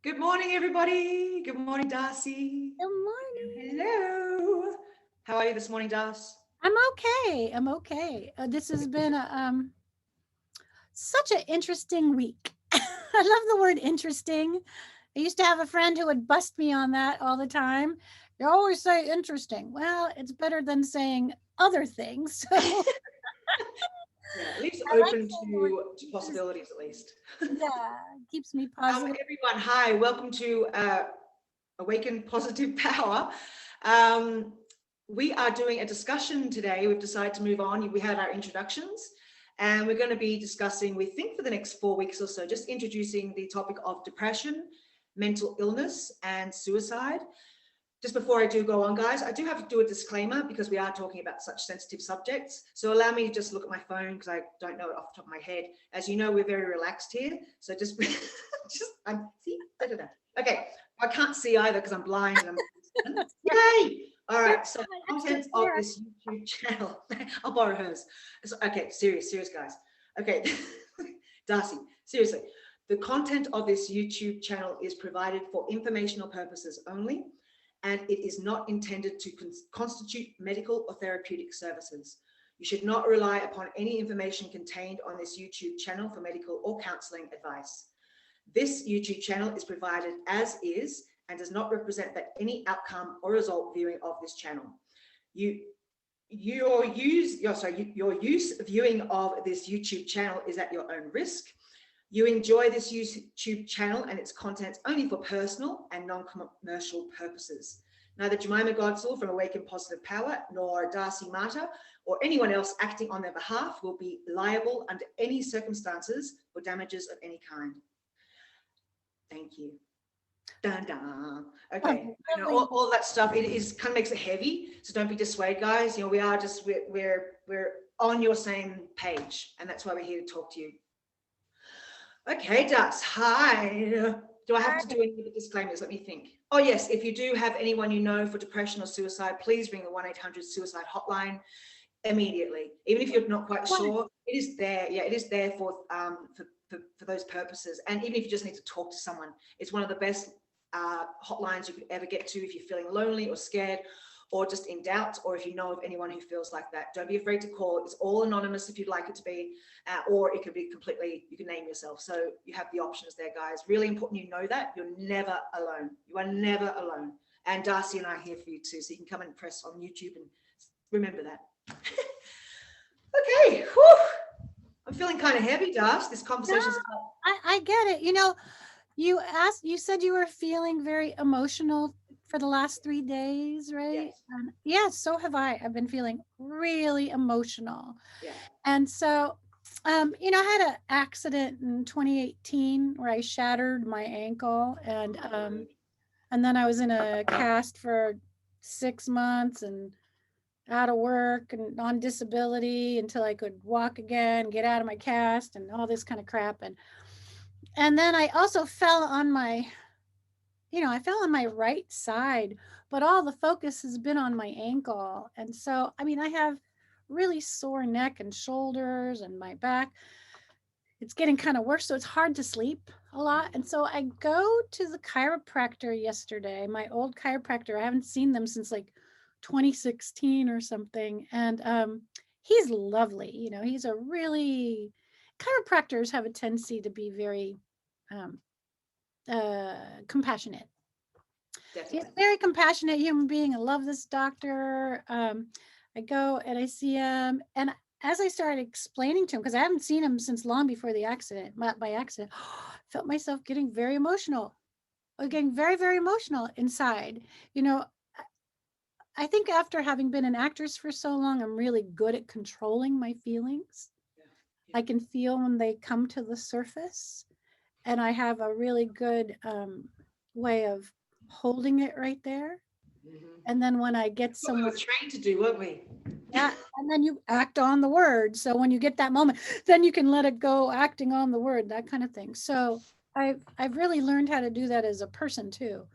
Good morning, everybody. Good morning, Darcy. Good morning. Hello. How are you this morning, Darcy? I'm okay. I'm okay. This has been such an interesting week. I love the word interesting. I used to have a friend who would bust me on that all the time. You always say interesting. Well, it's better than saying other things. So Yeah, at least I like open saying the word to interesting. possibilities, at least. Yeah, keeps me positive. Everyone, hi. Welcome to Awaken Positive Power. Um, we are doing a discussion today. We've decided to move on. We had our introductions, and we're going to be discussing, we think for the next 4 weeks or so, just introducing the topic of depression, mental illness, and suicide. Just before I do go on, guys, I do have to do a disclaimer because we are talking about such sensitive subjects. So allow me to just look at my phone because I don't know it off the top of my head. As you know, we're very relaxed here. So just, see, okay. I can't see either because I'm blind. And yay! All right. So content of this YouTube channel. I'll borrow hers. So, okay, serious, guys. Okay, Darcy, seriously. The content of this YouTube channel is provided for informational purposes only, and it is not intended to constitute medical or therapeutic services. You should not rely upon any information contained on this YouTube channel for medical or counselling advice. This YouTube channel is provided as is and does not represent that any outcome or result viewing of this channel. Your use viewing of this YouTube channel is at your own risk. You enjoy this YouTube channel and its contents only for personal and non-commercial purposes. Neither Jemima Godsall from Awaken Positive Power nor Darcy Marta or anyone else acting on their behalf will be liable under any circumstances for damages of any kind. Thank you. Dun, dun. Okay, I know all that stuff. It is kind of makes it heavy, so don't be dissuaded, guys. You know, we are just we're on your same page, and that's why we're here to talk to you. Okay, Das. Hi. Do I have to do any of the disclaimers? Let me think. Oh yes, if you do have anyone you know for depression or suicide, please ring the 1-800-suicide hotline immediately. Even if you're not quite sure, it is there. Yeah, it is there for those purposes. And even if you just need to talk to someone, it's one of the best hotlines you could ever get to if you're feeling lonely or scared or just in doubt, or if you know of anyone who feels like that. Don't be afraid to call. It's all anonymous if you'd like it to be, or it could be completely, you can name yourself. So you have the options there, guys. Really important you know that. You're never alone. You are never alone. And Darcy and I are here for you too, so you can come and press on YouTube and remember that. Okay, whew. I'm feeling kind of heavy, Darcy. This conversation. I get it. You said you were feeling very emotional for the last 3 days, right? Yes. Yes, so have I. I've been feeling really emotional. Yeah. And so, I had an accident in 2018 where I shattered my ankle, and then I was in a cast for 6 months and out of work and on disability until I could walk again, get out of my cast and all this kind of crap. And then I also fell on my, I fell on my right side, but all the focus has been on my ankle. And so, I have really sore neck and shoulders and my back. It's getting kind of worse. So it's hard to sleep a lot. And so I go to the chiropractor yesterday, my old chiropractor. I haven't seen them since like 2016 or something. And he's lovely. He's a really, chiropractors have a tendency to be very um, compassionate. He's a Definitely. very compassionate human being. I love this doctor. I go and I see him, and as I started explaining to him, because I haven't seen him since long before the accident, by accident, felt myself getting very emotional, getting very, very emotional inside. You know, I think after having been an actress for so long, I'm really good at controlling my feelings. Yeah. I can feel when they come to the surface, and I have a really good way of holding it right there. Mm-hmm. And then when I get What we were someone, trained to do, weren't we? yeah, and then you act on the word. So when you get that moment, then you can let it go, acting on the word, that kind of thing. So I've really learned how to do that as a person too.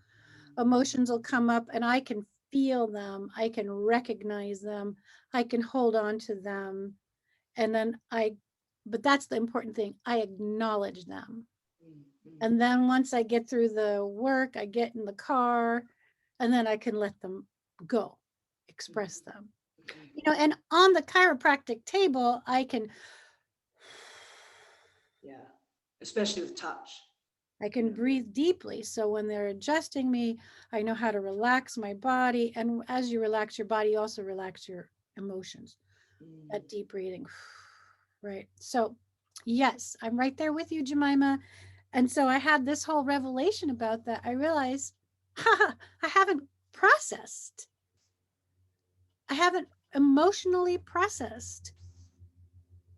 Emotions will come up and I can feel them, I can recognize them, I can hold on to them, and then but that's the important thing. I acknowledge them. And then once I get through the work, I get in the car, and then I can let them go, express them. You know, and on the chiropractic table, I can especially with touch. I can breathe deeply. So when they're adjusting me, I know how to relax my body. And as you relax your body, you also relax your emotions. That deep breathing. Right. So yes, I'm right there with you, Jemima. And so I had this whole revelation about that. I realized, I haven't processed. I haven't emotionally processed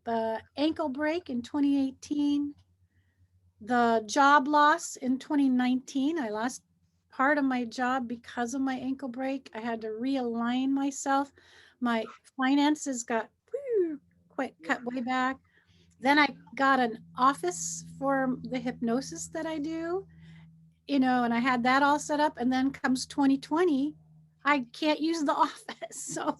the ankle break in 2018, the job loss in 2019. I lost part of my job because of my ankle break. I had to realign myself. My finances got quite cut way back. Then I got an office for the hypnosis that I do, you know, and I had that all set up. And then comes 2020, I can't use the office. So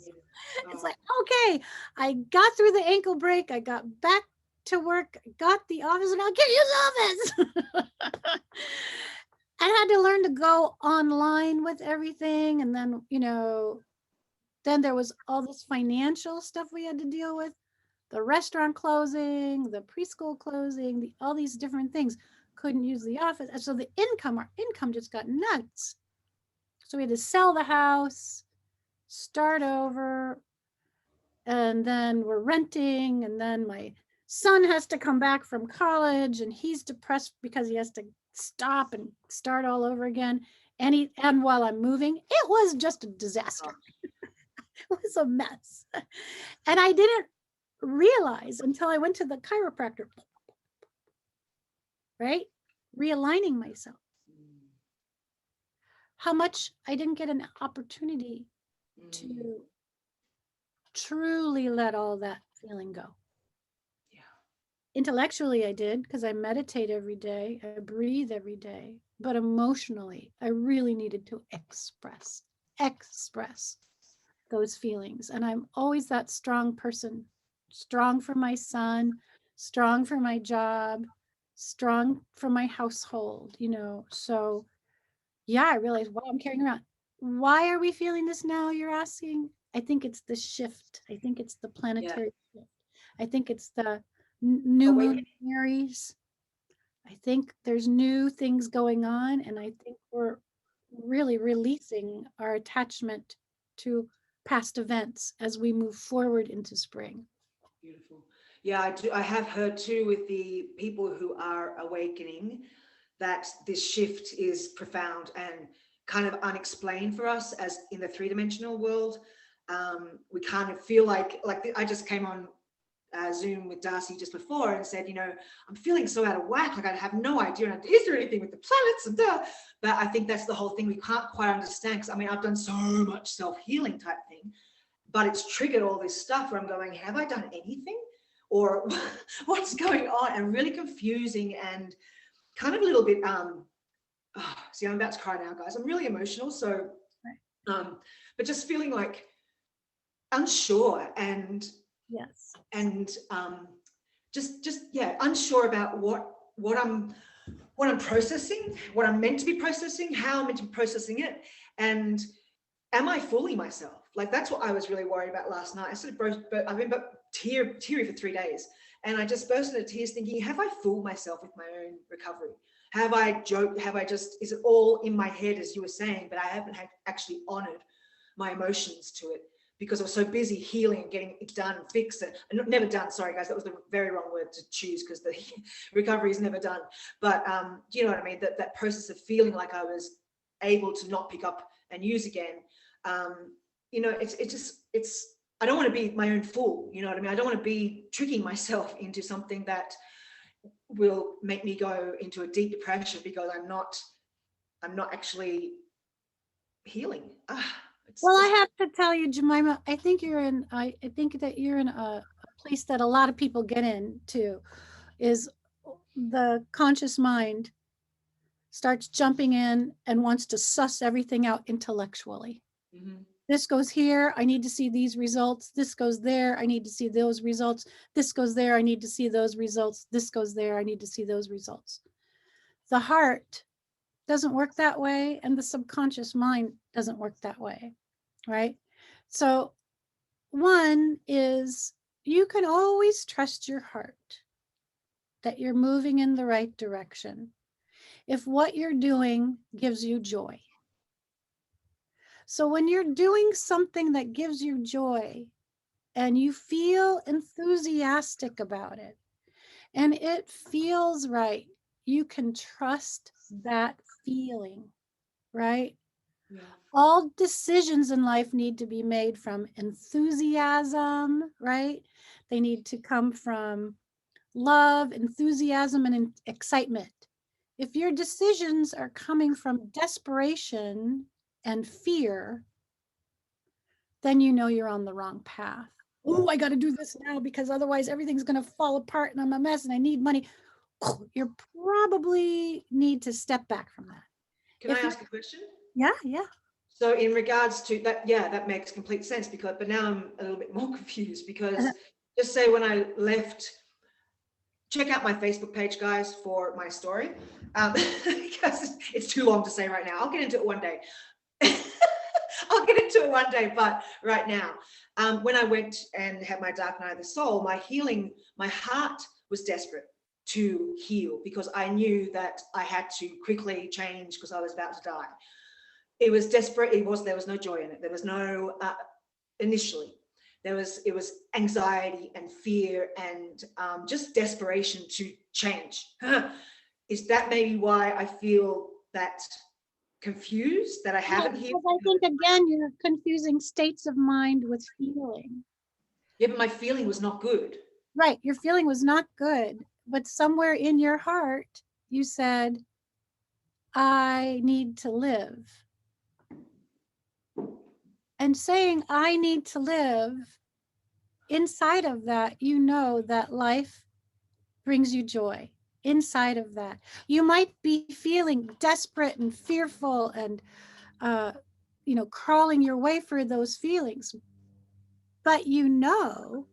it's like, okay, I got through the ankle break. I got back to work, got the office, and I can't use the office. I had to learn to go online with everything. And then, you know, then there was all this financial stuff we had to deal with, the restaurant closing, the preschool closing, all these different things. Couldn't use the office. And so our income just got nuts. So we had to sell the house, start over, and then we're renting. And then my son has to come back from college and he's depressed because he has to stop and start all over again. And while I'm moving, it was just a disaster. It was a mess. And I didn't realize until I went to the chiropractor, right? Realigning myself, how much I didn't get an opportunity to truly let all that feeling go. Yeah. Intellectually, I did because I meditate every day, I breathe every day, but emotionally, I really needed to express those feelings. And I'm always that strong person, strong for my son, strong for my job, strong for my household, you know. So yeah, I realized, wow, I'm carrying around. Why are we feeling this now? You're asking. I think it's the shift. I think it's the planetary shift. I think it's the new luminaries. I think there's new things going on, and I think we're really releasing our attachment to past events as we move forward into spring. Beautiful. Yeah, I have heard too with the people who are awakening that this shift is profound and kind of unexplained for us as in the three-dimensional world. We kind of feel like I just came on Zoom with Darcy just before and said, you know, I'm feeling so out of whack, like I have no idea, is there anything with the planets and but I think that's the whole thing we can't quite understand, because I mean I've done so much self-healing type thing, but it's triggered all this stuff where I'm going, have I done anything, or what's going on? And really confusing and kind of a little bit see, I'm about to cry now, guys. I'm really emotional, so but just feeling like unsure and yes, and just yeah, unsure about what I'm processing, what I'm meant to be processing, how I'm meant to be processing it, and am I fooling myself? Like that's what I was really worried about last night. I sort of I've been teary for 3 days, and I just burst into tears thinking, have I fooled myself with my own recovery? Have I joked? Have I just, is it all in my head, as you were saying, but I haven't actually honored my emotions to it because I was so busy healing and getting it done, fixed it. Never done, sorry guys, that was the very wrong word to choose because the recovery is never done. But do you know what I mean? That process of feeling like I was able to not pick up and use again. You know, it's I don't want to be my own fool, you know what I mean? I don't want to be tricking myself into something that will make me go into a deep depression because I'm not actually healing. Well, I have to tell you, Jemima, I think I think that you're in a place that a lot of people get into, is the conscious mind starts jumping in and wants to suss everything out intellectually. Mm-hmm. This goes here, I need to see these results. This goes there, I need to see those results. This goes there, I need to see those results. This goes there, I need to see those results. The heart doesn't work that way, and the subconscious mind doesn't work that way, right? So one is you can always trust your heart that you're moving in the right direction if what you're doing gives you joy. So when you're doing something that gives you joy and you feel enthusiastic about it and it feels right, you can trust that feeling, right? Yeah. All decisions in life need to be made from enthusiasm, right? They need to come from love, enthusiasm, and excitement. If your decisions are coming from desperation and fear, then you know you're on the wrong path. Oh, I got to do this now because otherwise everything's going to fall apart and I'm a mess and I need money. You probably need to step back from that. Can I ask a question? Yeah, yeah. So in regards to that, yeah, that makes complete sense, because, but now I'm a little bit more confused, because just say when I left, check out my Facebook page, guys, for my story, because it's too long to say right now. I'll get into it one day. I'll get into it one day, but right now, when I went and had my dark night of the soul, my healing, my heart was desperate to heal, because I knew that I had to quickly change because I was about to die. It was desperate. There was no joy in it. There was no, initially, it was anxiety and fear and just desperation to change. Is that maybe why I feel that confused, that I haven't healed? I think again, you're confusing states of mind with feeling. Yeah, but my feeling was not good. Right. Your feeling was not good, but somewhere in your heart, you said, I need to live. And saying, I need to live, inside of that, you know that life brings you joy. Inside of that, you might be feeling desperate and fearful and, crawling your way for those feelings. But you know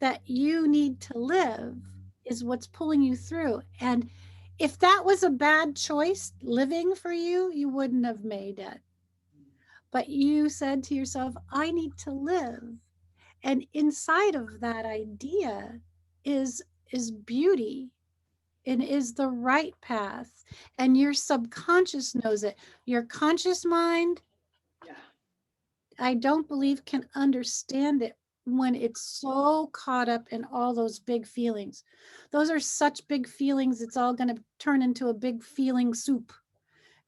that you need to live is what's pulling you through. And if that was a bad choice, living for you, you wouldn't have made it. But you said to yourself, I need to live. And inside of that idea is beauty and is the right path. And your subconscious knows it. Your conscious mind, Yeah. I don't believe, can understand it when it's so caught up in all those big feelings. Those are such big feelings, it's all going to turn into a big feeling soup.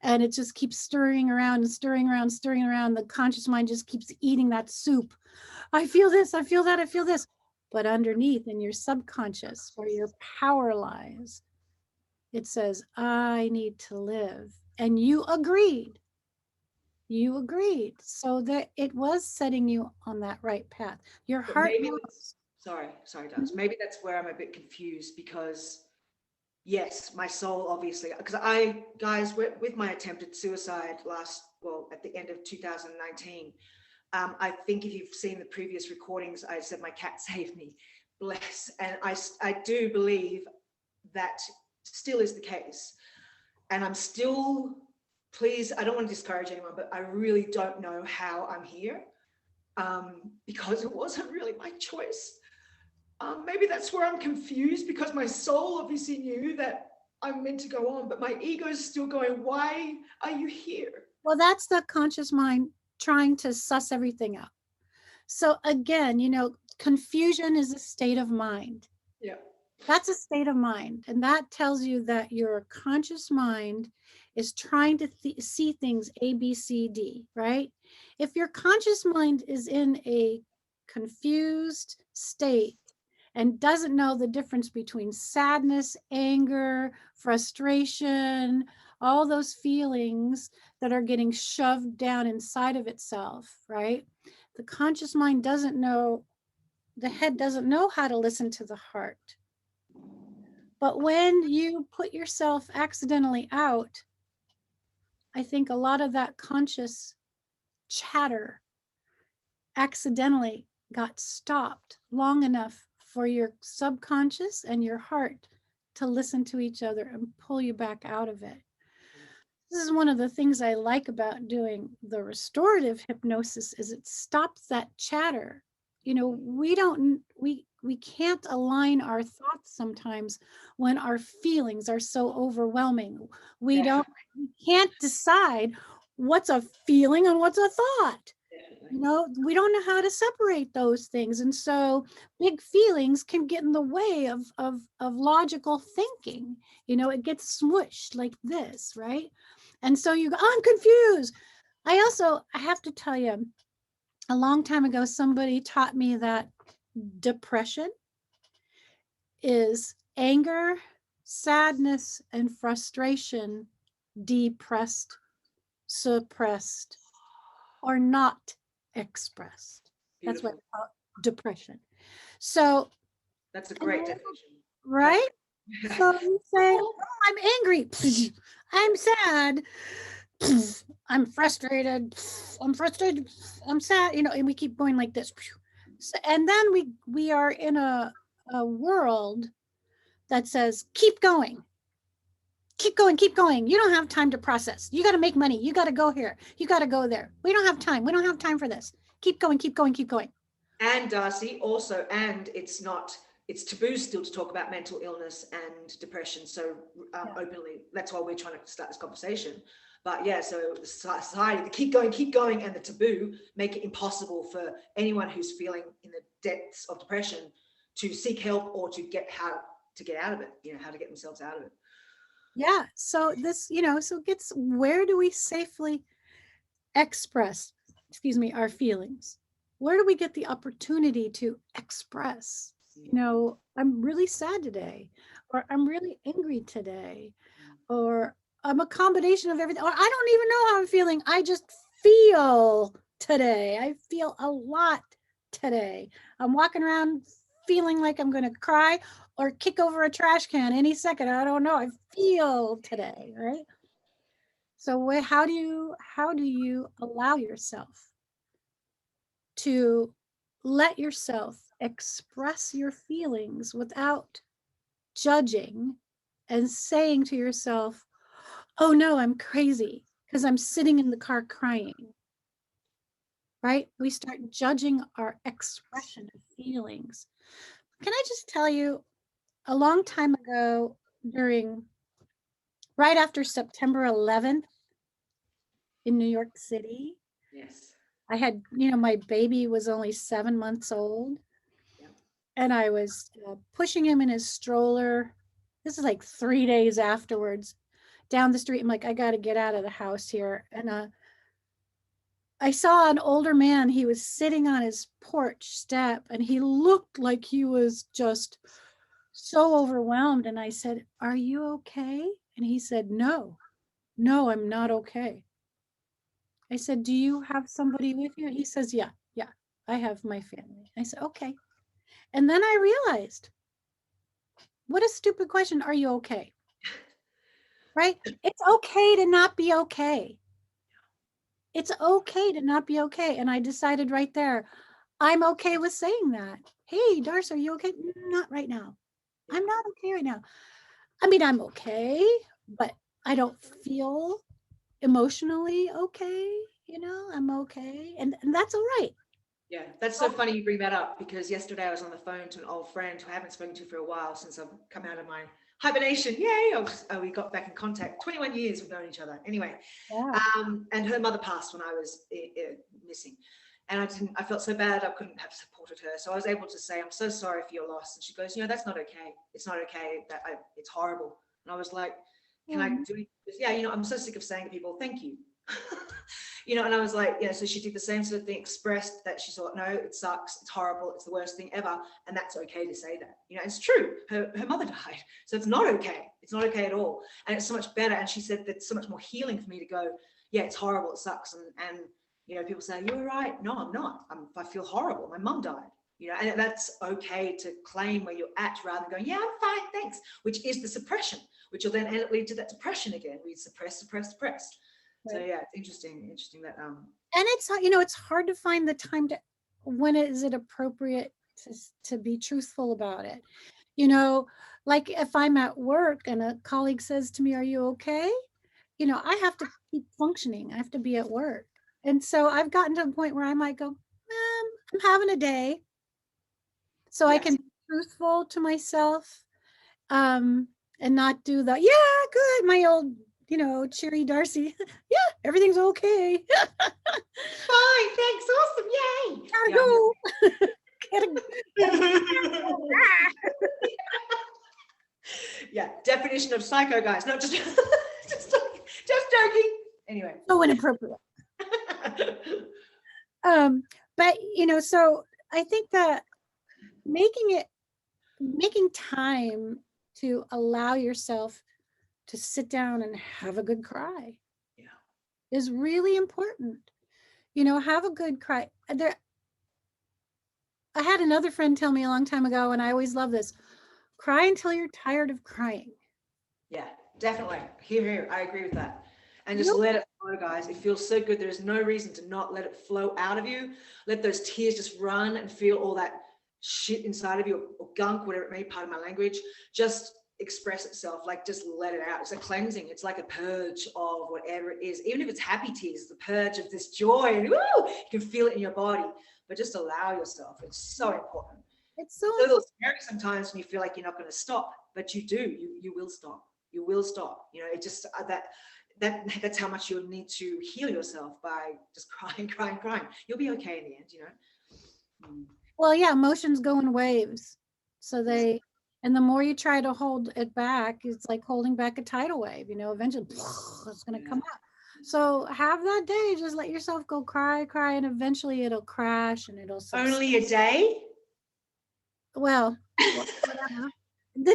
And it just keeps stirring around and stirring around, stirring around. The conscious mind just keeps eating that soup. I feel this, I feel that, I feel this. But underneath in your subconscious, where your power lies, it says, I need to live. And you agreed. You agreed. So that it was setting you on that right path. Your But heart maybe knows. sorry, Darcy. Maybe that's where I'm a bit confused, because yes, my soul, obviously, because guys, with my attempted suicide at the end of 2019, I think if you've seen the previous recordings, I said my cat saved me, bless. And I do believe that still is the case. And I'm still, please, I don't want to discourage anyone, but I really don't know how I'm here, because it wasn't really my choice. Maybe that's where I'm confused, because my soul obviously knew that I'm meant to go on, but my ego is still going, why are you here? Well, that's the conscious mind trying to suss everything out. So again, confusion is a state of mind. Yeah. That's a state of mind. And that tells you that your conscious mind is trying to see things A, B, C, D, right? If your conscious mind is in a confused state and doesn't know the difference between sadness, anger, frustration, all those feelings that are getting shoved down inside of itself, right? The conscious mind doesn't know, the head doesn't know how to listen to the heart. But when you put yourself accidentally out, I think a lot of that conscious chatter accidentally got stopped long enough for your subconscious and your heart to listen to each other and pull you back out of it. This is one of the things I like about doing the restorative hypnosis is it stops that chatter. You know, we can't align our thoughts sometimes when our feelings are so overwhelming. We can't decide what's a feeling and what's a thought. You know, we don't know how to separate those things. And so big feelings can get in the way of logical thinking. You know, it gets smushed like this, right? And so you go, oh, I'm confused. I have to tell you, a long time ago, somebody taught me that depression is anger, sadness, and frustration depressed, suppressed, or not expressed. That's what I call depression. So that's a great definition. Right? So you say, oh, I'm angry. I'm sad. I'm frustrated. I'm frustrated. I'm sad. You know, and we keep going like this. So, and then we are in a world that says, keep going. Keep going, keep going. You don't have time to process. You got to make money. You got to go here. You got to go there. We don't have time. We don't have time for this. Keep going, keep going, keep going. And Darcy, also, and it's taboo still to talk about mental illness and depression so openly. That's why we're trying to start this conversation. But yeah, so society, the keep going, and the taboo make it impossible for anyone who's feeling in the depths of depression to seek help or to get how to get out of it, you know, how to get themselves out of it. Yeah. So this, you know, so gets, where do we safely express, our feelings? Where do we get the opportunity to express? You know, I'm really sad today, or I'm really angry today, or I'm a combination of everything, or I don't even know how I'm feeling. I just feel today. I feel a lot today. I'm walking around feeling like I'm going to cry or kick over a trash can any second. I don't know. I feel today, right? So how do you allow yourself to let yourself express your feelings without judging and saying to yourself, oh no, I'm crazy because I'm sitting in the car crying, right? We start judging our expression of feelings. Can I just tell you, a long time ago, right after September 11th in New York City, Yes. I had, you know, my baby was only 7 months old. Yeah. And I was pushing him in his stroller. This is like 3 days afterwards, down the street. I'm like, I got to get out of the house here. And I saw an older man. He was sitting on his porch step and he looked like he was just so overwhelmed. And I said, are you okay? And he said, no, I'm not okay. I said, do you have somebody with you? He says, yeah, I have my family. I said, okay. And then I realized, what a stupid question. Are you okay? Right? It's okay to not be okay. It's okay to not be okay. And I decided right there, I'm okay with saying that. Hey, Darcy, are you okay? Not right now. I'm not okay right now. I mean, I'm okay, but I don't feel emotionally okay. You know, I'm okay. And that's all right. Yeah, that's so funny you bring that up, because yesterday I was on the phone to an old friend who I haven't spoken to for a while since I've come out of my hibernation. Yay! We got back in contact. 21 years we've known each other. Anyway, Yeah. and her mother passed when I was missing. And I felt so bad I couldn't have supported her. So I was able to say, I'm so sorry for your loss. And she goes, you know, that's not okay. It's not okay. It's horrible. And I was like, can I do it? Yeah, you know, I'm so sick of saying to people, thank you. You know, and I was like, yeah, so she did the same sort of thing, expressed that she thought, no, it sucks, it's horrible, it's the worst thing ever, and that's okay to say that. You know, it's true. Her mother died, so it's not okay. It's not okay at all, and it's so much better. And she said that's so much more healing for me to go, yeah, it's horrible, it sucks, and you know, people say, you're right. No, I'm not. I feel horrible. My mum died. You know, and that's okay to claim where you're at rather than going, yeah, I'm fine, thanks, which is the suppression, which will then lead to that depression again. We suppress. So yeah, it's interesting that and it's, you know, it's hard to find the time to, when is it appropriate to be truthful about it. You know, Like if I'm at work and a colleague says to me, "Are you okay?" I have to keep functioning. I have to be at work. And so I've gotten to the point where I might go, I'm having a day. So I can Yes. be truthful to myself, um, and not do the, yeah, good, my old, cheery Darcy. Yeah, everything's okay. Fine, thanks, awesome, yay. Gotta Yeah. go. Gotta Yeah, definition of psycho, guys. Not just just joking. Anyway. so inappropriate. Um, but so I think that making time to allow yourself to sit down and have a good cry Yeah. is really important. Have a good cry. I had another friend tell me a long time ago, and I always love this: cry until you're tired of crying. Yeah, definitely. Here, I agree with that. And just Nope. let it flow, guys. It feels so good. There's no reason to not let it flow out of you. Let those tears just run and feel all that shit inside of you, or gunk, whatever it may be, part of my language. Just express itself. Like, just let it out. It's a cleansing. It's like a purge of whatever it is. Even if it's happy tears, the purge of this joy. And woo, you can feel it in your body. But just allow yourself. It's so important. It's so It's a little scary sometimes when you feel like you're not going to stop, but you do. You will stop. You will stop. It just that's how much you'll need to heal yourself, by just crying. You'll be okay in the end. well, yeah, emotions go in waves. So Yeah. and the more you try to hold it back, it's like holding back a tidal wave, eventually it's going to come out. So have that day, just let yourself go cry, and eventually it'll crash and it'll subside. Only a day? Well, whatever.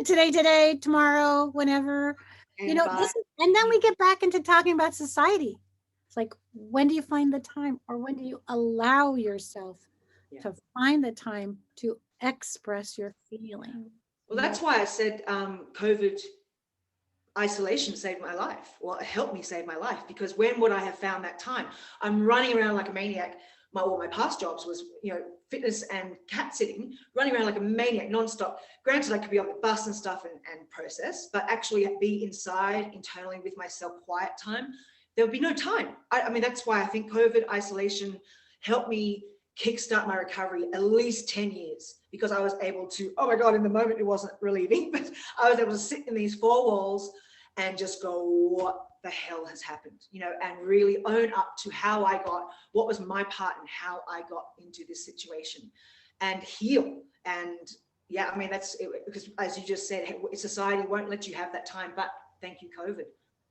Today, tomorrow, whenever, And bye. and then we get back into talking about society. It's like, when do you find the time, or when do you allow yourself to find the time to express your feeling? Well, that's why I said COVID isolation saved my life. Well, it helped me save my life, because when would I have found that time? I'm running around like a maniac. My past jobs was, fitness and cat sitting, running around like a maniac nonstop. Granted, I could be on the bus and stuff and process, but actually be inside internally with myself, quiet time, there would be no time. I mean, that's why I think COVID isolation helped me kickstart my recovery at least 10 years, because I was able to, oh my God, in the moment it wasn't relieving, but I was able to sit in these four walls and just go, what the hell has happened, and really own up to what was my part and how I got into this situation, and heal. And yeah, I mean, that's it, because as you just said, society won't let you have that time, but thank you, COVID.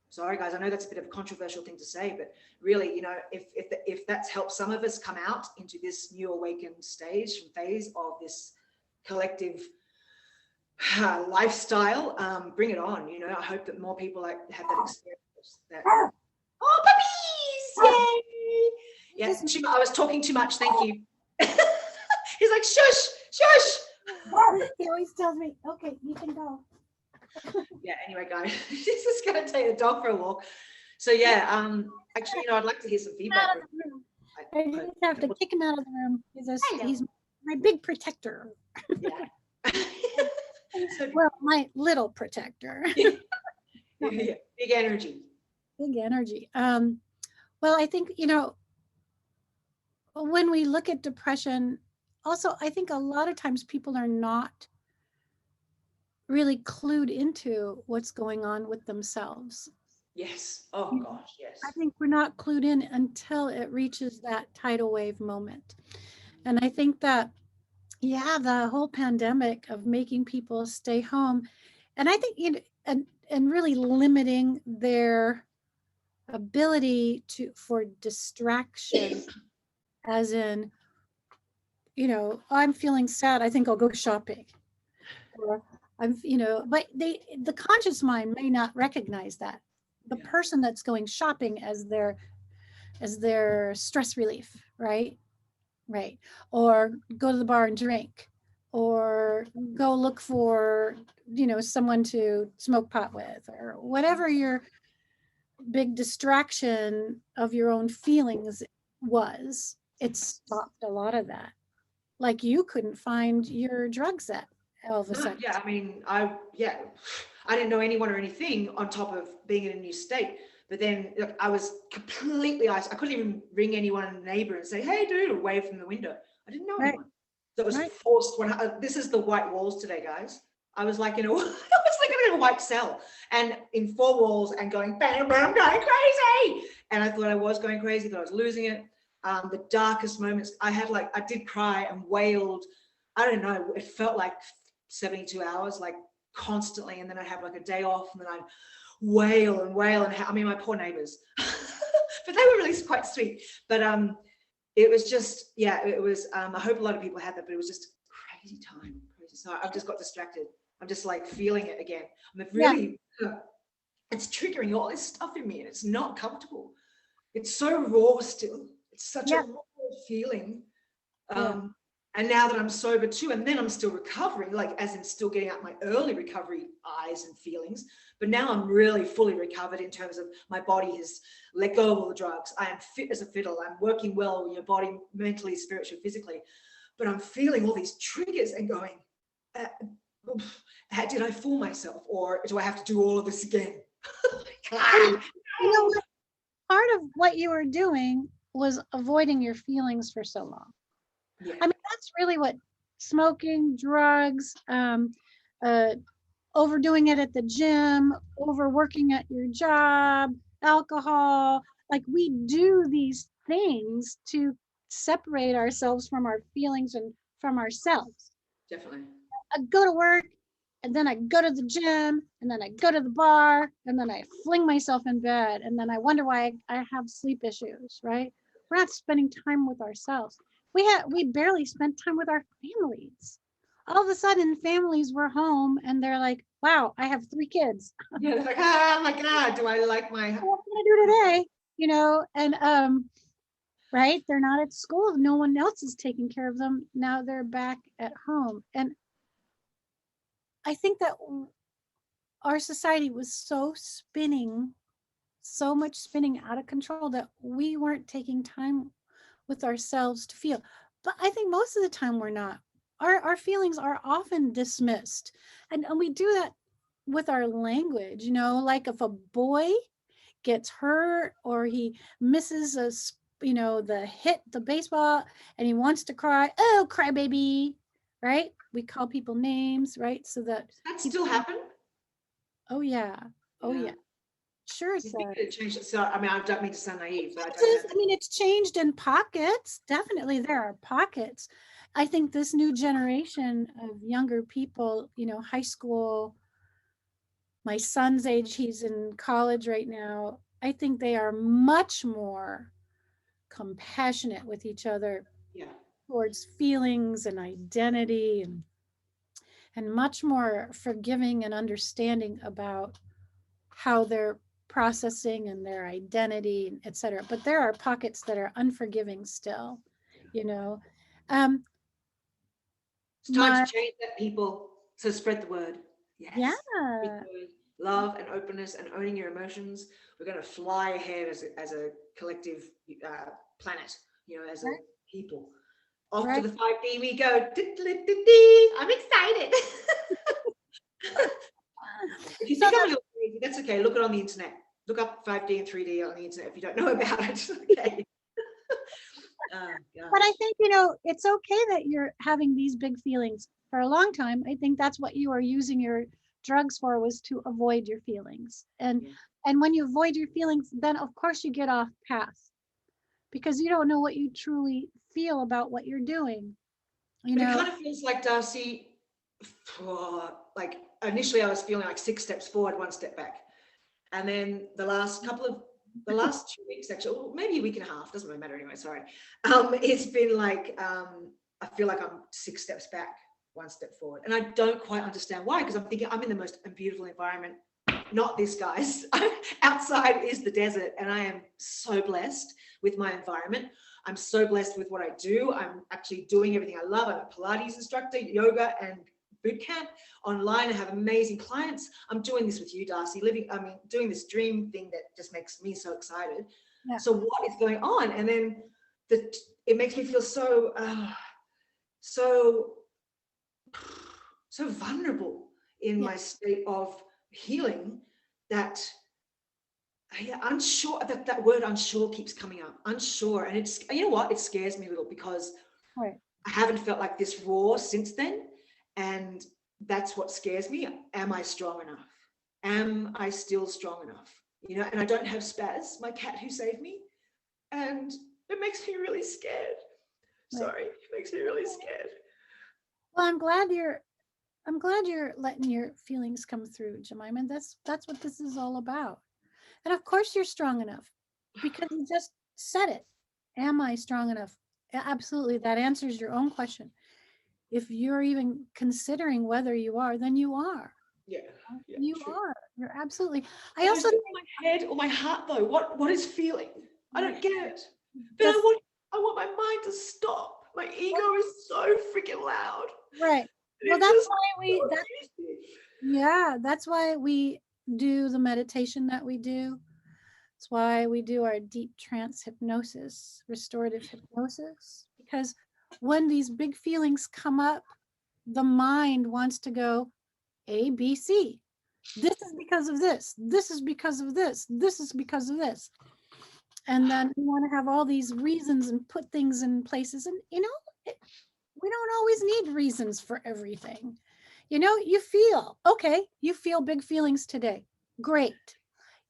Sorry, guys, I know that's a bit of a controversial thing to say, but really, if that's helped some of us come out into this new awakened phase of this collective lifestyle, bring it on. I hope that more people have that experience. Oh, puppies! Yay! Yeah, I was talking too much. Thank you. He's like, shush, shush. He always tells me, okay, you can go. Yeah, anyway, guys, he's just going to take the dog for a walk. So yeah, actually, I'd like to hear some feedback. I just have to kick him out of the room. He's my big protector. Yeah. Well, my little protector. Big energy. Big energy. Well, I think, when we look at depression, also, I think a lot of times people are not really clued into what's going on with themselves. Yes. Oh gosh, yes. I think we're not clued in until it reaches that tidal wave moment. And I think that, the whole pandemic of making people stay home, and I think, and really limiting their ability for distraction, as in, I'm feeling sad, I think I'll go shopping. Or but the conscious mind may not recognize that. The person that's going shopping as their stress relief, right? Right. Or go to the bar and drink, or go look for, someone to smoke pot with, or whatever your big distraction of your own feelings was. It stopped a lot of that. Like, you couldn't find your drugs all of a No, sudden. yeah, I mean, I didn't know anyone or anything on top of being in a new state. But then look, I was completely isolated. I couldn't even ring anyone in the neighbor and say, hey, dude, or wave from the window. I didn't know Right. anyone. So it was Right. forced. This is the white walls today, guys. I was like, I was like in a white cell and in four walls and going, bam, bam, going crazy. And I thought I was going crazy, thought I was losing it. The darkest moments, I did cry and wailed. I don't know, it felt like 72 hours, like constantly. And then I'd have like a day off and then I'd wail and wail. And I mean, my poor neighbors, but they were really quite sweet. But it was just, it was, I hope a lot of people had that, but it was just crazy time. Crazy. So I've just got distracted. I'm just like feeling it again. I'm really, it's triggering all this stuff in me and it's not comfortable. It's so raw still. It's such a raw feeling. And now that I'm sober too, and then I'm still recovering, like as in still getting out my early recovery eyes and feelings. But now I'm really fully recovered in terms of my body has let go of all the drugs. I am fit as a fiddle. I'm working well in your body, mentally, spiritually, physically. But I'm feeling all these triggers and going, did I fool myself? Or do I have to do all of this again? You know what? Part of what you were doing was avoiding your feelings for so long. Yeah. I mean, that's really what smoking, drugs, overdoing it at the gym, overworking at your job, alcohol. Like we do these things to separate ourselves from our feelings and from ourselves. Definitely. I go to work and then I go to the gym and then I go to the bar and then I fling myself in bed and then I wonder why I have sleep issues, right? We're not spending time with ourselves. We barely spent time with our families. All of a sudden families were home and they're like, wow, I have 3 kids. Yeah, it's like, oh my God, do I like my... What am I gonna do today? You know, and right, they're not at school. No one else is taking care of them. Now they're back at home. And I think that our society was so much spinning out of control that we weren't taking time with ourselves to feel. But I think most of the time we're not. Our feelings are often dismissed. And we do that with our language, you know, like if a boy gets hurt or he misses the baseball and he wants to cry, oh, cry baby, right? We call people names, right? So that still happen? Oh yeah. Oh yeah. Sure, it's it changed. So I mean, I don't mean to sound naive, but it's changed in pockets. Definitely, there are pockets. I think this new generation of younger people, you know, high school, my son's age, he's in college right now. I think they are much more compassionate with each other towards feelings and identity and much more forgiving and understanding about how they're processing and their identity, etc. But there are pockets that are unforgiving still, you know. It's time to change that, people, to spread the word. Yes. Yeah. Love and openness and owning your emotions. We're going to fly ahead as a collective planet, you know, as a people. Off to the 5D we go. I'm excited. If you think I'm a little crazy, that's okay. Look it on the internet. Look up 5D and 3D on the internet if you don't know about it. Okay. But I think, you know, it's okay that you're having these big feelings. For a long time, I think that's what you were using your drugs for, was to avoid your feelings. And when you avoid your feelings, then of course you get off path because you don't know what you truly feel about what you're doing. You know, it kind of feels like, Darcy, like initially I was feeling like 6 steps forward, 1 step back. And then the last 2 weeks, actually, or maybe a week and a half, doesn't really matter anyway, sorry. It's been like, I feel like I'm 6 steps back, 1 step forward. And I don't quite understand why, because I'm thinking I'm in the most beautiful environment. Not this, guys. Outside is the desert, and I am so blessed with my environment. I'm so blessed with what I do. I'm actually doing everything I love. I'm a Pilates instructor, yoga and boot camp online. I have amazing clients. I'm doing this with you, Darcy, doing this dream thing that just makes me so excited. Yeah. So what is going on? And then it makes me feel so so vulnerable in my state of healing that unsure, that word unsure keeps coming up, unsure. And it's, you know what, it scares me a little because Right. I haven't felt like this raw since then. And that's what scares me. Am I strong enough? Am I still strong enough? You know, and I don't have Spaz, my cat who saved me. And it makes me really scared. Sorry, it makes me really scared. Well, I'm glad you're letting your feelings come through, Jemima. And that's what this is all about. And of course you're strong enough because you just said it. Am I strong enough? Absolutely. That answers your own question. If you're even considering whether you are, then you are. Yeah, You true. are. You're absolutely. I also think my head or my heart though. What is feeling? I don't get it. But that's, I want my mind to stop. My ego is so freaking loud. right. Well, that's why we do the meditation that we do. That's why we do our deep trance hypnosis, restorative hypnosis, because when these big feelings come up, the mind wants to go A, B, C. This is because of this. This is because of this. This is because of this. And then we want to have all these reasons and put things in places. And, you know, we don't always need reasons for everything. You know, you feel big feelings today. Great.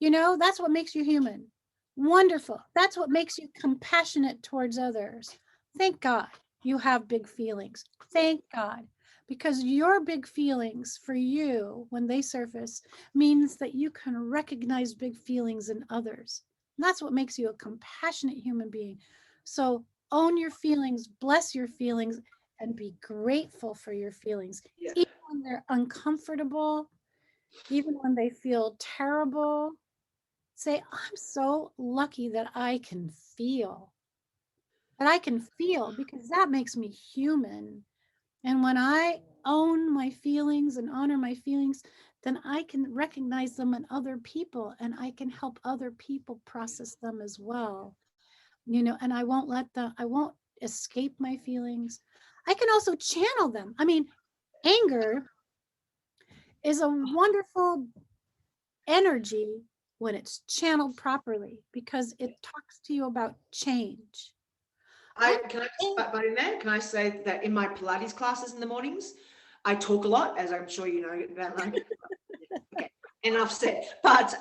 You know, that's what makes you human. Wonderful. That's what makes you compassionate towards others. Thank God you have big feelings. Thank God. Because your big feelings for you, when they surface, means that you can recognize big feelings in others. And that's what makes you a compassionate human being. So own your feelings, bless your feelings, and be grateful for your feelings. Yeah. Even when they're uncomfortable, even when they feel terrible, say, I'm so lucky that I can feel. That I can feel because that makes me human. And when I own my feelings and honor my feelings, then I can recognize them in other people and I can help other people process them as well. You know, and I won't escape my feelings. I can also channel them. I mean, anger is a wonderful energy when it's channeled properly because it talks to you about change. But in there, can I say that in my Pilates classes in the mornings, I talk a lot, as I'm sure you know about. Okay, enough said. But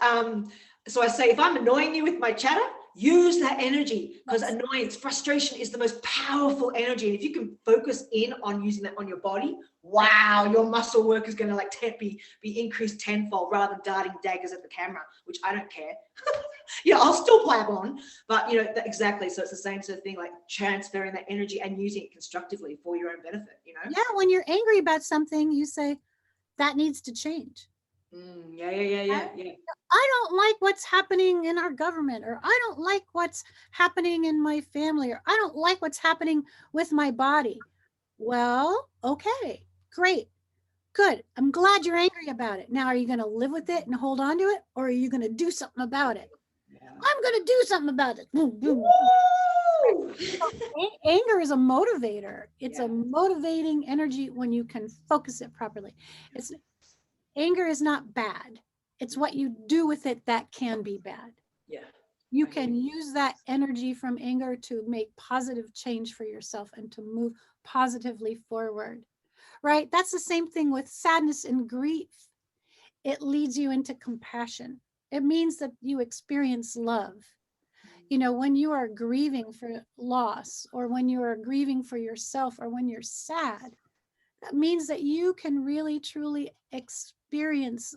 so I say, if I'm annoying you with my chatter, use that energy because annoyance, frustration is the most powerful energy. And if you can focus in on using that on your body, wow, your muscle work is going to like be increased tenfold rather than darting daggers at the camera, which I don't care. Yeah, I'll still blab on, but you know, exactly. So it's the same sort of thing, like transferring that energy and using it constructively for your own benefit, you know? Yeah, when you're angry about something, you say, that needs to change. Yeah. I don't like what's happening in our government, or I don't like what's happening in my family, or I don't like what's happening with my body. Well, okay, great, good. I'm glad you're angry about it. Now, are you going to live with it and hold on to it, or are you going to do something about it? Yeah. I'm going to do something about it. Boom, boom. Anger is a motivator. It's a motivating energy when you can focus it properly. Anger is not bad. It's what you do with it that can be bad. Yeah. You can use that energy from anger to make positive change for yourself and to move positively forward, right? That's the same thing with sadness and grief. It leads you into compassion. It means that you experience love. You know, when you are grieving for loss, or when you are grieving for yourself, or when you're sad, that means that you can really truly experience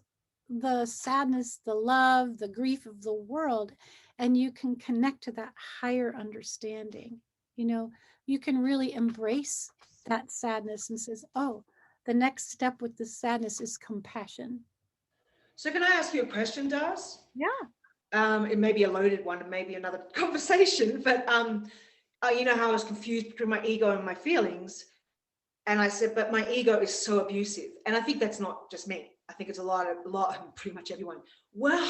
the sadness, the love, the grief of the world, and you can connect to that higher understanding. You know, you can really embrace that sadness and says, oh, the next step with this sadness is compassion. So can I ask you a question, Darcy? Yeah. It may be a loaded one, it may be another conversation, but you know how I was confused between my ego and my feelings. And I said, but my ego is so abusive. And I think that's not just me. I think it's a lot, pretty much everyone. Well,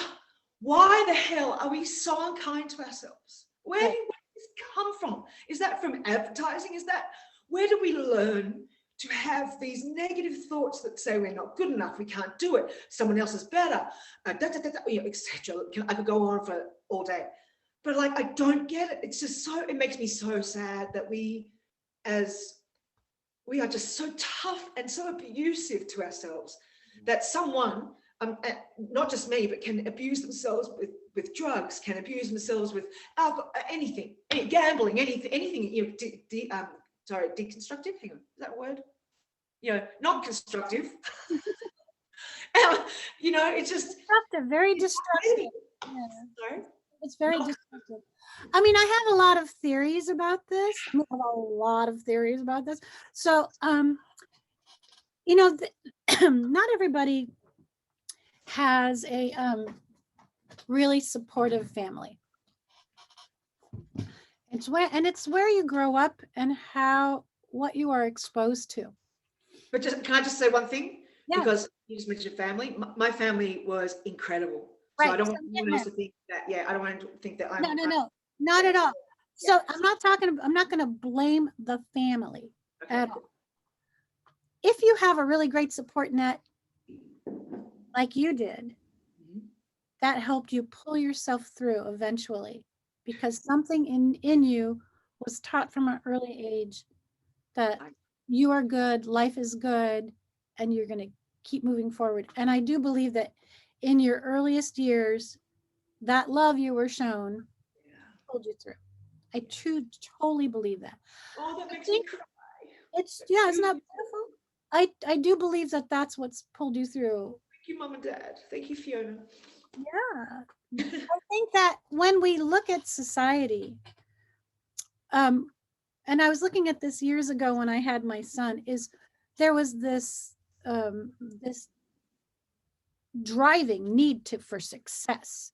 why the hell are we so unkind to ourselves? Where did this come from? Is that from advertising? Where do we learn to have these negative thoughts that say we're not good enough, we can't do it, someone else is better, etc. I could go on for all day. But like, I don't get it. It's just so, it makes me so sad that we are just so tough and so abusive to ourselves that someone, not just me, but can abuse themselves with drugs, can abuse themselves with alcohol, anything, gambling, anything, deconstructive, hang on, is that a word? Not constructive. It's just destructive, very destructive. Yeah. Sorry? It's very destructive. I mean, I have a lot of theories about this. I have a lot of theories about this. So, not everybody has a really supportive family. It's where you grow up and what you are exposed to. But can I just say one thing? Yeah. Because you just mentioned family. My family was incredible. Right. So I don't want anyone else to think that. Yeah, I don't want to think that I'm. No, not at all. So I'm not going to blame the family at all. If you have a really great support net, like you did, that helped you pull yourself through eventually, because something in you was taught from an early age that you are good, life is good, and you're going to keep moving forward. And I do believe that in your earliest years, that love you were shown pulled you through. I totally believe that. Oh, that makes me cry. Isn't that beautiful? I do believe that that's what's pulled you through. Thank you, Mom and Dad. Thank you, Fiona. Yeah. I think that when we look at society, and I was looking at this years ago when I had my son, there was this driving need for success.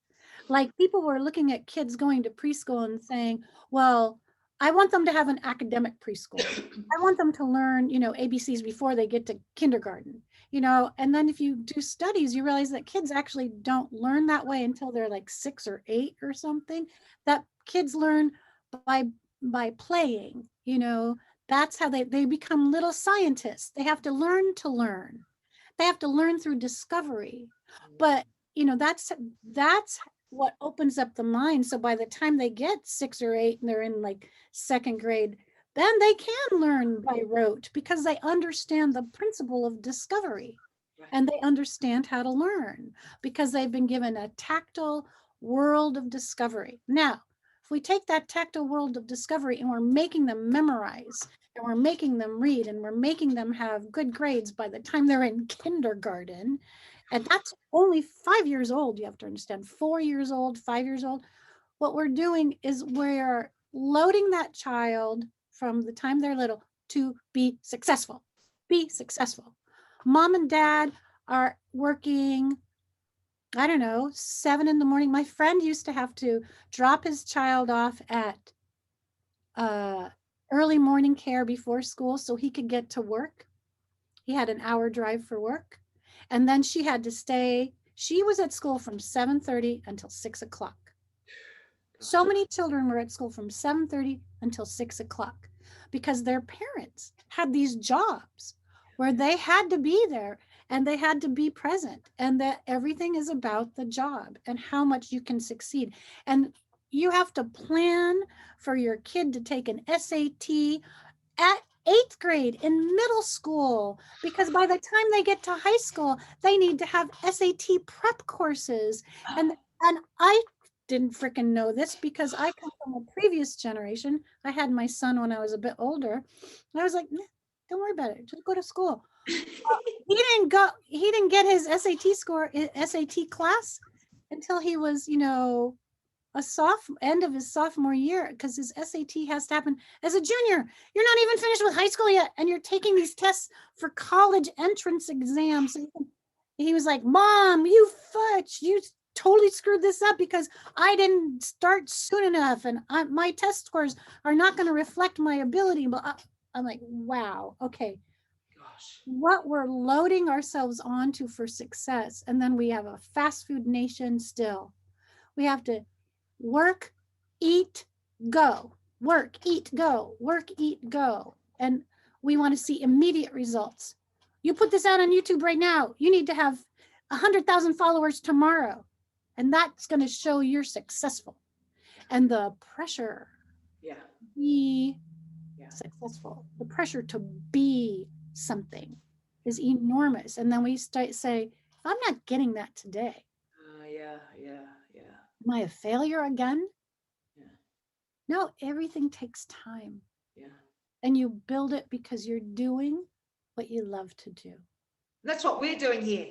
Like, people were looking at kids going to preschool and saying, well, I want them to have an academic preschool. I want them to learn, ABCs before they get to kindergarten, and then if you do studies, you realize that kids actually don't learn that way until they're like 6 or 8 or something, that kids learn by playing, that's how they become little scientists. They have to learn to learn. They have to learn through discovery. But, that's what opens up the mind. So by the time they get 6 or 8 and they're in like 2nd grade, then they can learn by rote because they understand the principle of discovery. And they understand how to learn because they've been given a tactile world of discovery. Now, if we take that tactile world of discovery and we're making them memorize, and we're making them read, and we're making them have good grades by the time they're in kindergarten, and that's only 5 years old, you have to understand, 4 years old, 5 years old, what we're doing is we're loading that child from the time they're little to be successful. Be successful. Mom and dad are working, I don't know, 7 in the morning. My friend used to have to drop his child off at early morning care before school so he could get to work. He had an hour drive for work. And then she had to stay. She was at school from 7:30 until 6 o'clock. So many children were at school from 7:30 until 6 o'clock because their parents had these jobs where they had to be there and they had to be present, and that everything is about the job and how much you can succeed. And you have to plan for your kid to take an SAT at 8th grade, in middle school, because by the time they get to high school, they need to have SAT prep courses. And I didn't freaking know this because I come from a previous generation. I had my son when I was a bit older. And I was like, don't worry about it. Just go to school. He didn't get his SAT class until he was, end of his sophomore year, because his SAT has to happen as a junior. You're not even finished with high school yet, and you're taking these tests for college entrance exams. He was like, Mom, you fudge, you totally screwed this up because I didn't start soon enough, and my test scores are not going to reflect my ability. But I'm like, wow, okay. Gosh. What we're loading ourselves onto for success, and then we have a fast food nation still. We have to work, eat, go. Work, eat, go. Work, eat, go. And We want to see immediate results. You put this out on YouTube right now, you need to have 100,000 followers tomorrow. And that's going to show you're successful. And the pressure Yeah. to be Yeah. successful, the pressure to be something is enormous. And then we say, I'm not getting that today. Yeah. Am I a failure again? Yeah. No, everything takes time. Yeah. And you build it because you're doing what you love to do. That's what we're doing here.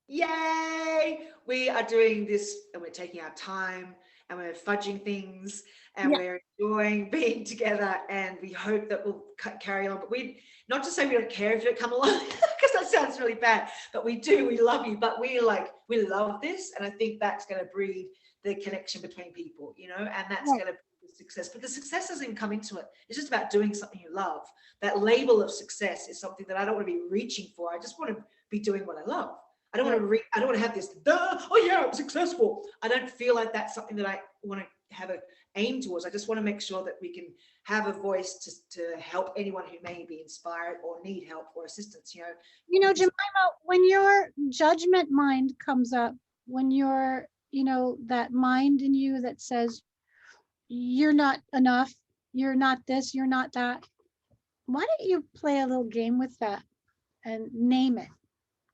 Yay! We are doing this and we're taking our time and we're fudging things and we're enjoying being together, and we hope that we'll carry on. But we, not to say we don't care if you don't come along, because that sounds really bad, but we do, we love you, but we love this, and I think that's going to breed the connection between people, you know, and that's going to be the success. But the success doesn't even come into it. It's just about doing something you love. That label of success is something that I don't want to be reaching for. I just want to be doing what I love. I don't want to have this, oh yeah, I'm successful. I don't feel like that's something that I want to have an aim towards. I just want to make sure that we can have a voice to help anyone who may be inspired or need help or assistance, you know. You know, Jemima, when your judgment mind comes up, when you're, you know, that mind in you that says, you're not enough, you're not this, you're not that, why don't you play a little game with that and name it?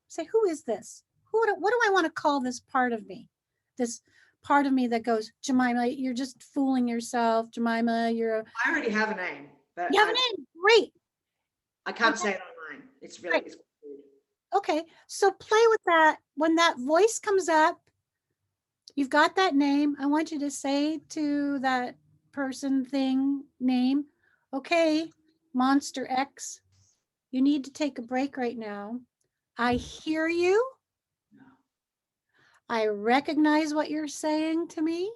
Say, who is this? What do I want to call this part of me? This part of me that goes, Jemima, you're just fooling yourself. Jemima, I already have a name. But you have a name? Great. I can't say it online. It's really, it's weird. Okay, so play with that. When that voice comes up, you've got that name. I want you to say to that person, thing, name, okay, Monster X, you need to take a break right now. I hear you. I recognize what you're saying to me,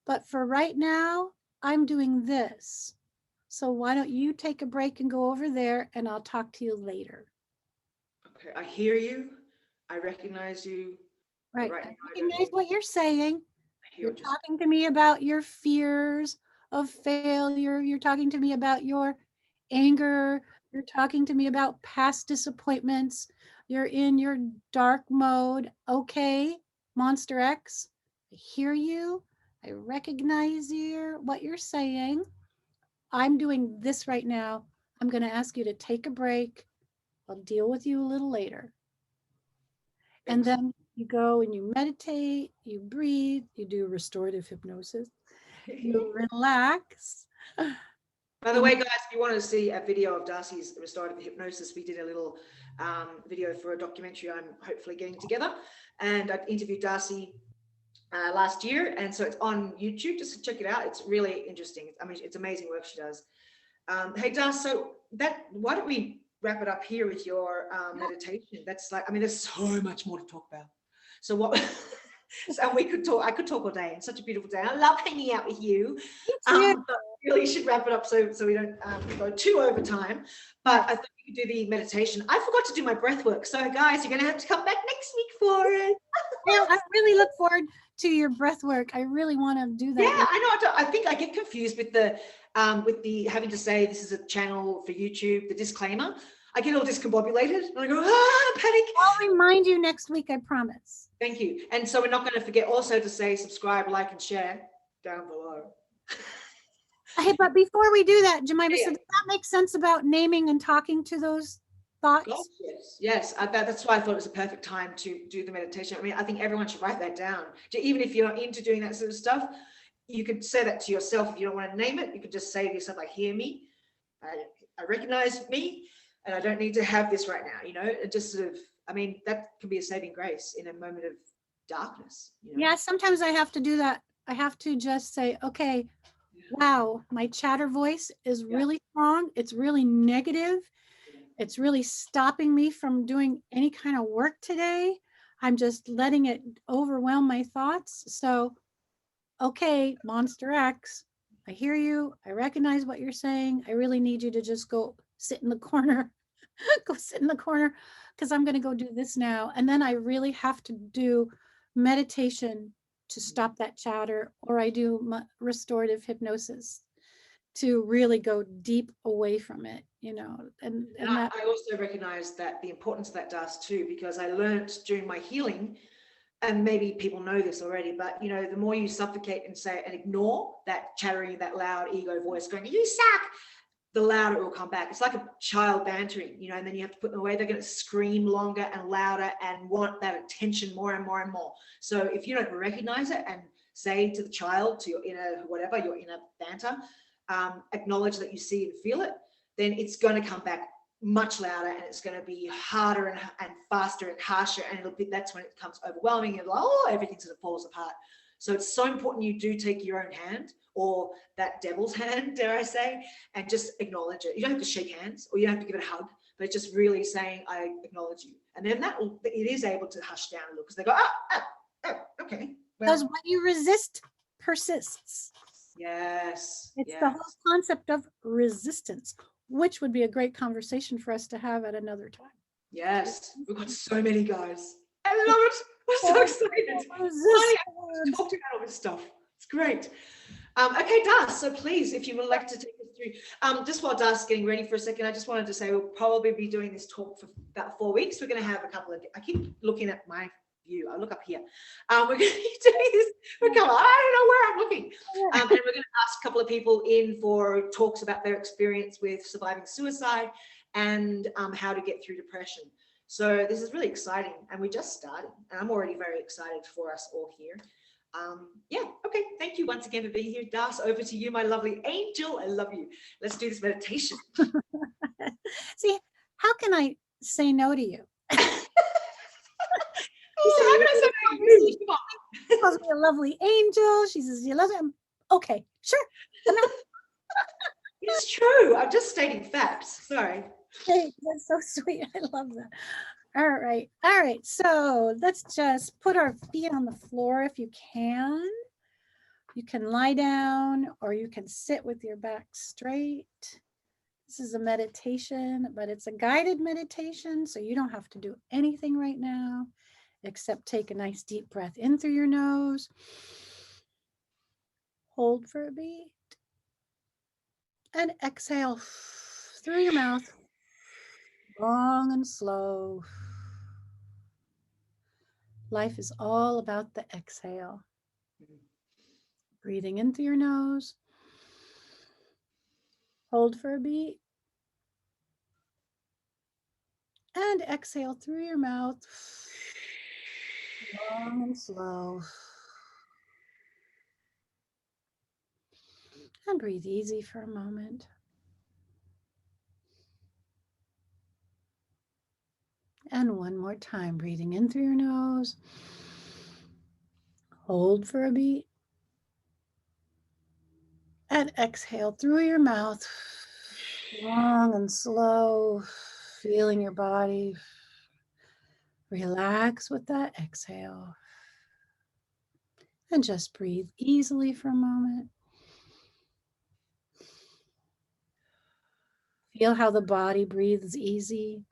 but for right now, I'm doing this. So why don't you take a break and go over there, and I'll talk to you later. Okay, I hear you. I recognize you. Right. I recognize what you're saying. You're talking to me about your fears of failure. You're talking to me about your anger. You're talking to me about past disappointments. You're in your dark mode. Okay, Monster X, I hear you. I recognize what you're saying. I'm doing this right now. I'm going to ask you to take a break. I'll deal with you a little later. And then you go and you meditate, you breathe, you do restorative hypnosis, you relax. By the way, guys, if you want to see a video of Darcy's restorative hypnosis, we did a little video for a documentary I'm hopefully getting together. And I interviewed Darcy last year. And so it's on YouTube, just to check it out. It's really interesting. I mean, it's amazing work she does. Hey, Darcy, so why don't we wrap it up here with your meditation? That's like, I mean, there's so much more to talk about. So what, so I could talk all day. It's such a beautiful day. I love hanging out with you. But really should wrap it up so we don't go too over time. But I thought we could do the meditation. I forgot to do my breath work. So guys, you're going to have to come back next week for it. Yeah, I really look forward to your breath work. I really want to do that. Yeah, I know. I think I get confused with the having to say this is a channel for YouTube, the disclaimer. I get all discombobulated and I go, panic. I'll remind you next week, I promise. Thank you. And so we're not going to forget also to say subscribe, like, and share down below. Hey, but before we do that, Jemima, so does that make sense about naming and talking to those thoughts? Gosh, yes. That's why I thought it was a perfect time to do the meditation. I mean, I think everyone should write that down. Even if you're not into doing that sort of stuff, you could say that to yourself. If you don't want to name it, you could just say to yourself, like, hear me, I recognize me, and I don't need to have this right now, you know. It just sort of, I mean, that can be a saving grace in a moment of darkness, you know? Yeah, sometimes I have to do that. I have to just say, okay, wow, my chatter voice is really strong. It's really negative. It's really stopping me from doing any kind of work today. I'm just letting it overwhelm my thoughts. So, okay, Monster X, I hear you. I recognize what you're saying. I really need you to just go sit in the corner, go sit in the corner, because I'm going to go do this now. And then I really have to do meditation to stop that chatter, or I do restorative hypnosis to really go deep away from it, you know, and that. I also recognize that the importance of that does too, because I learned during my healing, and maybe people know this already, but you know, the more you suffocate and say and ignore that chattering, that loud ego voice going, you suck, the louder it will come back. It's like a child bantering, you know, and then you have to put them away. They're going to scream longer and louder and want that attention more and more and more. So if you don't recognize it and say to the child, to your inner, whatever, your inner banter, acknowledge that you see and feel it, then it's going to come back much louder, and it's going to be harder and faster and harsher, and it'll be, that's when it becomes overwhelming and like, oh, everything sort of falls apart. So it's so important you do take your own hand, or that devil's hand, dare I say, and just acknowledge it. You don't have to shake hands, or you don't have to give it a hug, but it's just really saying, I acknowledge you. And then that will, it is able to hush down a little, because they go, okay. Because what you resist persists. Yes. It's the whole concept of resistance, which would be a great conversation for us to have at another time. Yes. We've got so many guys. I love it. I'm so excited. Talk to you about all this stuff. It's great. Okay, Darcy, so please, if you would like to take us through, just while Darcy's getting ready for a second, I just wanted to say we'll probably be doing this talk for about 4 weeks. We're going to have a couple of, I keep looking at my view. I look up here. We're going to be doing this. I don't know where I'm looking. And we're going to ask a couple of people in for talks about their experience with surviving suicide and how to get through depression. So this is really exciting, and we're just starting, and I'm already very excited for us all here. Yeah, okay, thank you once again for being here. Darcy, over to you, my lovely angel. I love you. Let's do this meditation. See, how can I say no to you? She calls me a lovely angel. She says you love him. Okay, sure. It's true. I'm just stating facts. Sorry. Hey, that's so sweet. I love that. All right. So let's just put our feet on the floor if you can. You can lie down, or you can sit with your back straight. This is a meditation, but it's a guided meditation, so you don't have to do anything right now except take a nice deep breath in through your nose. Hold for a beat. And exhale through your mouth, long and slow. Life is all about the exhale. Breathing in through your nose. Hold for a beat. And exhale through your mouth, long and slow. And breathe easy for a moment. And one more time, breathing in through your nose. Hold for a beat. And exhale through your mouth, long and slow, feeling your body relax with that exhale. And just breathe easily for a moment. Feel how the body breathes easy.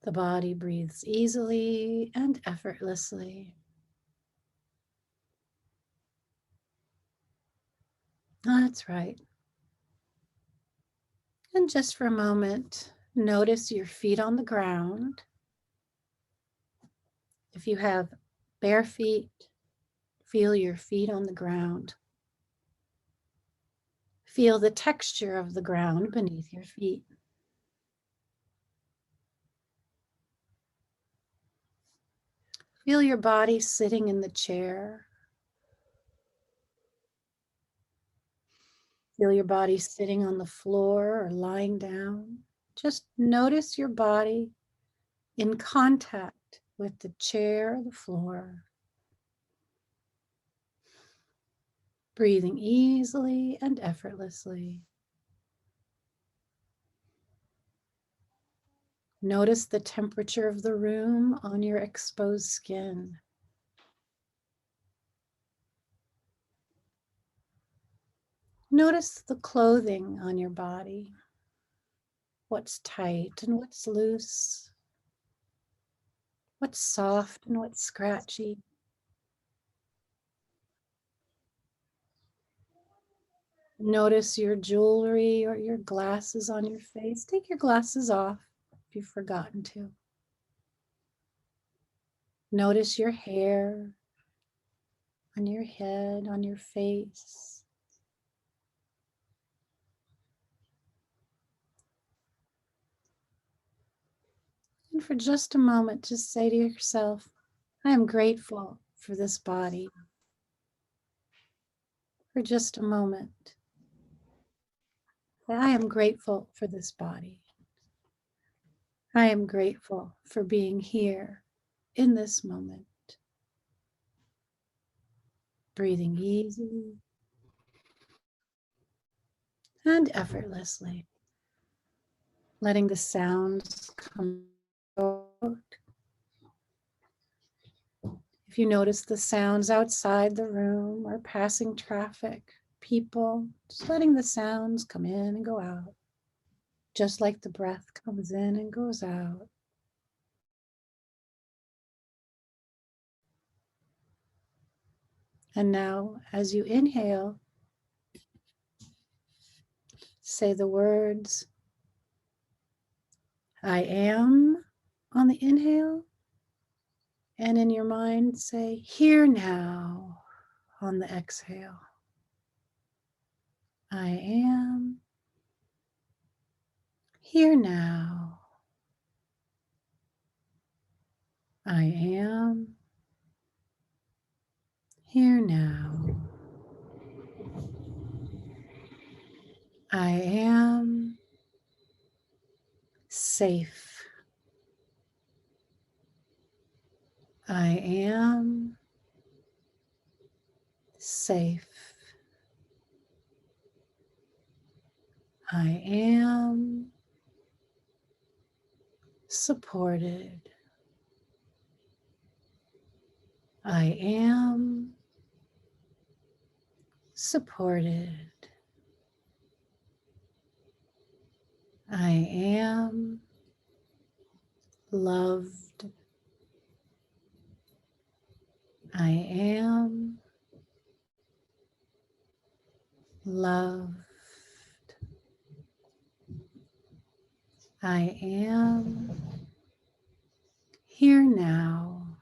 The body breathes easily and effortlessly. That's right. And just for a moment, notice your feet on the ground. If you have bare feet, feel your feet on the ground. Feel the texture of the ground beneath your feet. Feel your body sitting in the chair. Feel your body sitting on the floor or lying down. Just notice your body in contact with the chair, the floor. Breathing easily and effortlessly. Notice the temperature of the room on your exposed skin. Notice the clothing on your body. What's tight and what's loose. What's soft and what's scratchy. Notice your jewelry or your glasses on your face. Take your glasses off if you've forgotten to. Notice your hair on your head, on your face. And for just a moment, just say to yourself, I am grateful for this body. For just a moment, I am grateful for this body. I am grateful for being here in this moment. Breathing easy and effortlessly, letting the sounds come out. If you notice the sounds outside the room or passing traffic, people, just letting the sounds come in and go out, just like the breath comes in and goes out. And now, as you inhale, say the words, I am on the inhale, and in your mind say, here now on the exhale. I am here now. I am here now. I am safe. I am safe. I am supported. I am supported. I am loved. I am loved. I am here now.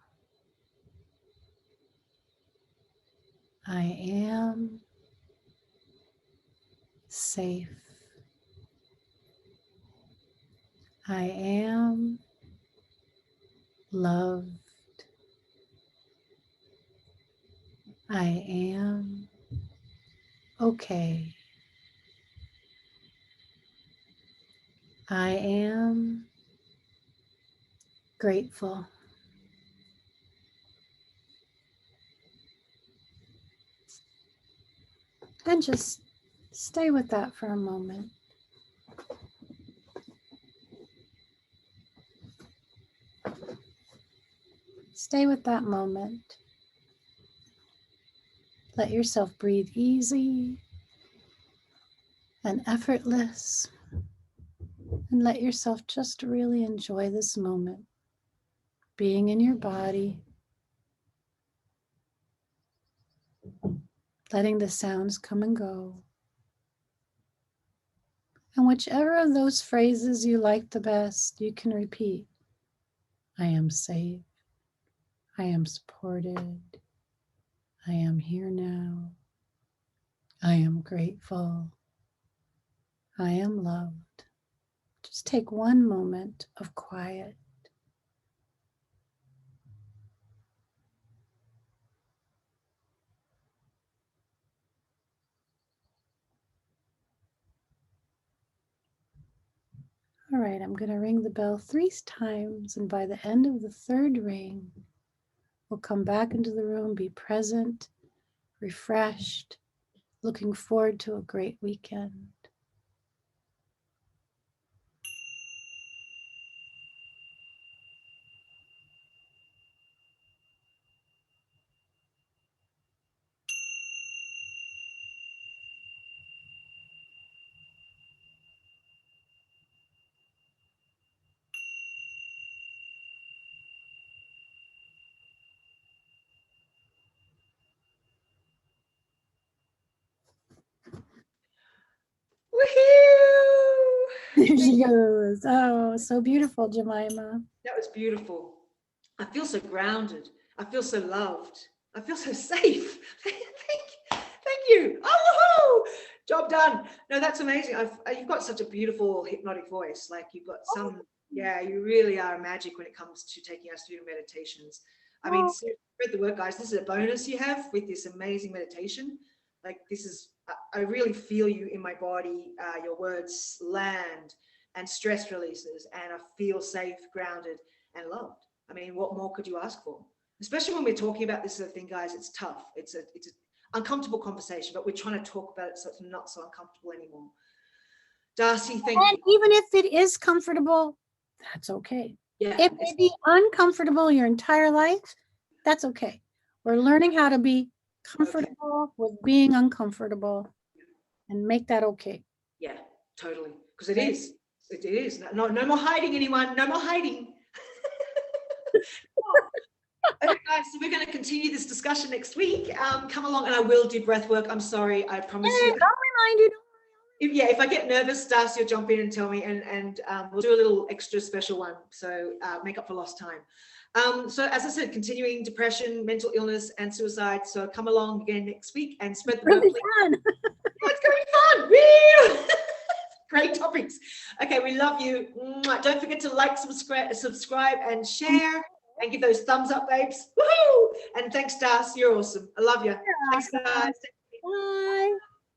I am safe. I am loved. I am okay. I am grateful. And just stay with that for a moment. Stay with that moment. Let yourself breathe easy and effortless. And let yourself just really enjoy this moment, being in your body, letting the sounds come and go. And whichever of those phrases you like the best, you can repeat. I am safe. I am supported. I am here now. I am grateful. I am loved. Just take one moment of quiet. All right, I'm going to ring the bell 3 times, and by the end of the 3rd ring, we'll come back into the room, be present, refreshed, looking forward to a great weekend. she goes. Oh, so beautiful, Jemima. That was beautiful. I feel so grounded. I feel so loved. I feel so safe. Thank you. Oh, woohoo! Job done. No, that's amazing. You've got such a beautiful hypnotic voice. Like you've got some, yeah, you really are magic when it comes to taking us through meditations. I mean, spread the word, guys. This is a bonus you have with this amazing meditation. Like this is, I really feel you in my body. Your words land and stress releases, and I feel safe, grounded, and loved. I mean, what more could you ask for? Especially when we're talking about this sort of thing, guys. It's tough. It's an uncomfortable conversation, but we're trying to talk about it so it's not so uncomfortable anymore. Darcy, thank you. And even if it is comfortable, that's okay. Yeah, it may be uncomfortable your entire life. That's okay. We're learning how to be comfortable with being uncomfortable and make that okay. Yeah, totally. Because it is. It is. No more hiding, anyone. No more hiding. Okay, guys, so we're going to continue this discussion next week. Come along, and I will do breath work. I'm sorry, I promise you. I'll remind you. If I get nervous, Darcy will jump in and tell me, and we'll do a little extra special one, so make up for lost time. So as I said, continuing depression, mental illness, and suicide. So come along again next week and spread the word. Really fun. It's going to be fun. Woo! Great topics. Okay, we love you. Don't forget to like, subscribe, and share, and give those thumbs up, babes. Woohoo! And thanks, Darcy. You're awesome. I love you. Thanks, guys. Bye.